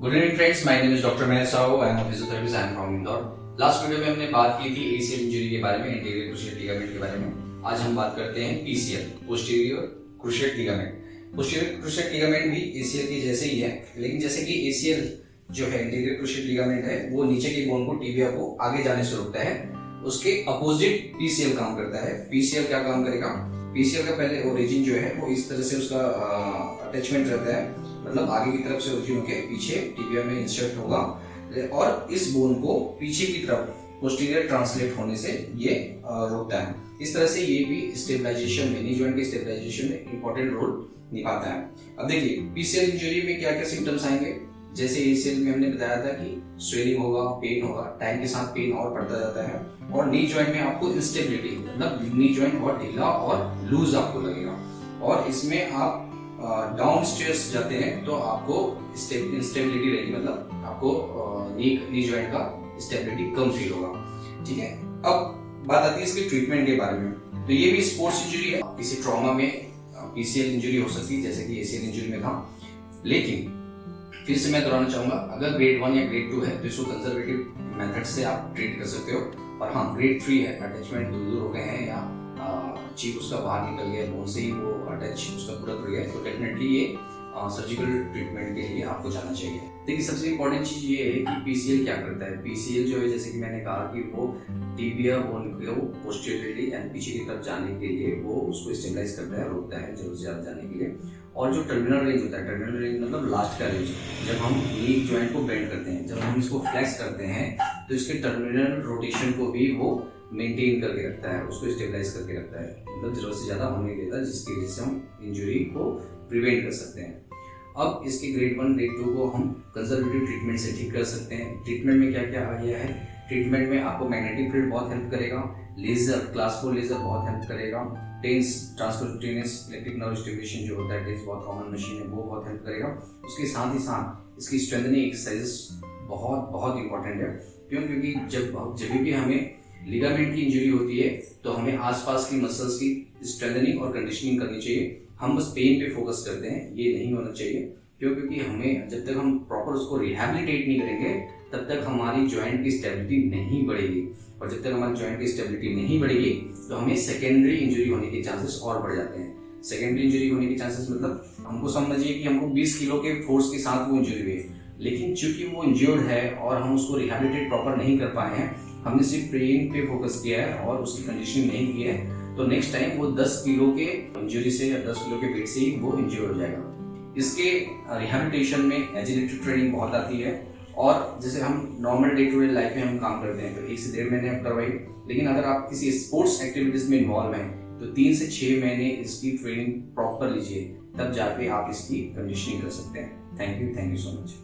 Good evening friends, my name is doctor Mahesh Sahu. I am a physiotherapist, I am from Indore. Last video में हमने बात की थी ACL injury के बारे में, एंटीरियर क्रूशिएट लिगामेंट के बारे में। आज हम बात करते हैं PCL, posterior cruciate ligament. Posterior cruciate ligament भी एसीएल के जैसे ही है, लेकिन जैसे कि एसीएल जो है एंटीरियर क्रूशिएट लिगामेंट है, वो नीचे की बोन को, टिबिया को आगे जाने से रोकता है। उसके अपोजिट पीसीएल काम करता है। पीसीएल क्या काम करेगा? पीसीएल का पहले ओरिजिन जो है वो इस तरह से उसका अटैचमेंट रहता है, मतलब आगे की तरफ से ओरिजिन होकर पीछे टिबिया में इंसर्ट होगा और इस बोन को पीछे की तरफ पोस्टीरियर ट्रांसलेट होने से ये रोकता है। इस तरह से ये भी स्टेबलाइजेशन में, नी जॉइंट के स्टेबलाइजेशन में इंपॉर्टेंट रोल निभाता है। अब देखिए पीसीएल इंजरी में क्या क्या सिम्टम्स आएंगे। जैसे एसीएल में हमने बताया था कि स्वेलिंग होगा, पेन होगा, टाइम के साथ पेन और बढ़ता जाता है, और नी जॉइंट में आपको इंस्टेबिलिटी, मतलब नी जॉइंट बहुत ढीला और लूज आपको लगेगा। और इसमें आप डाउन स्टेयर्स जाते हैं तो आपको इंस्टेबिलिटी रहेगी, मतलब आपको नी जॉइंट का स्टेबिलिटी कम फील होगा। ठीक है, अब बात आती है इसके ट्रीटमेंट के बारे में। तो ये भी स्पोर्ट्स इंजरी है, किसी ट्रॉमा में पीसीएल इंजरी हो सकती है जैसे कि एसीएल इंजरी में था। लेकिन फिर से मैं दोहराना चाहूंगा, अगर ग्रेड 1 या ग्रेड 2 है तो इसको कंजर्वेटिव मेथड से आप ट्रीट कर सकते हो। और हाँ, ग्रेड 3 है, अटैचमेंट दूर हो गए हैं या चीप उसका बाहर निकल गया, बोन से ही वो अटैच उसका पूरा टूट गया, तो डेफिनेटली ये सर्जिकल ट्रीटमेंट के लिए आपको जाना चाहिए। देखिए सबसे इंपॉर्टेंट चीज ये है कि पीसीएल क्या करता है। पीसीएल जो है, जैसे कि मैंने कहा कि वो टिबिया बोन को पोस्टीरियरली एंड पीछे की तरफ जाने के लिए वो उसको स्टेबलाइज करता है, रोकता है जरूर से ज्यादा जाने के लिए। और जो टर्मिनल रेंज होता है, टर्मिनल रेंज मतलब लास्ट का रेंज, जब हम नी जॉइंट को बेंड करते हैं, जब हम इसको फ्लेक्स करते हैं, तो इसके टर्मिनल रोटेशन को भी वो मेंटेन करके रखता है, उसको स्टेबलाइज करके रखता है, मतलब जरूरत से ज्यादा होने नहीं देता, जिसकी वजह से हम इंजरी को प्रिवेंट कर सकते हैं। अब इसके ग्रेड 1 ग्रेड 2 को हम कंजर्वेटिव ट्रीटमेंट से ठीक कर सकते हैं। ट्रीटमेंट में क्या क्या आ गया है? ट्रीटमेंट में आपको मैग्नेटिक फील्ड बहुत हेल्प करेगा, लेजर, क्लास 4 लेजर बहुत हेल्प करेगा, TENS transcutaneous electric nerve stimulation जो होता है, टेंस बहुत कॉमन मशीन है, वो बहुत हेल्प करेगा। उसके साथ ही साथ इसकी स्ट्रेंथनिंग एक्सरसाइजेस बहुत बहुत इंपॉर्टेंट है। क्यों? क्योंकि जब भी हमें लिगामेंट की इंजरी होती है तो हमें आसपास की मसल्स की स्ट्रेंथनिंग और कंडीशनिंग करनी चाहिए। हम बस पेन पे फोकस करते हैं, ये नहीं होना चाहिए। क्यों? क्योंकि हमें जब तक हम प्रॉपर उसको रिहैबिलिटेट नहीं करेंगे तब तक हमारी जॉइंट की स्टेबिलिटी नहीं बढ़ेगी, और जब तक हमारी जॉइंट की स्टेबिलिटी नहीं बढ़ेगी तो हमें सेकेंडरी इंजरी होने के चांसेस और बढ़ जाते हैं। सेकेंडरी इंजरी होने के चांसेस मतलब हमको समझिए कि हमको 20 किलो के फोर्स के साथ वो इंजरी हुई है, लेकिन चूंकि वो इंजर्ड है और हम उसको रिहैबिलिटेट प्रॉपर नहीं कर पाए हैं, हमने सिर्फ पेन पे फोकस किया है और उसकी कंडीशनिंग नहीं की है, तो नेक्स्ट टाइम वो 10 किलो के इंजरी से या 10 किलो के वेट से ही वो इंजर्ड हो जाएगा। इसके रिहैबिलिटेशन में एजिलिटी ट्रेनिंग बहुत आती है, और जैसे हम normal day to day life में हम काम करते हैं तो 1 से 1.5 महीने करवाई, लेकिन अगर आप किसी स्पोर्ट्स एक्टिविटीज में इन्वॉल्व हैं तो 3 से 6 महीने इसकी ट्रेनिंग प्रॉपर लीजिए, तब जाके आप इसकी कंडीशनिंग कर सकते हैं। Thank you so much.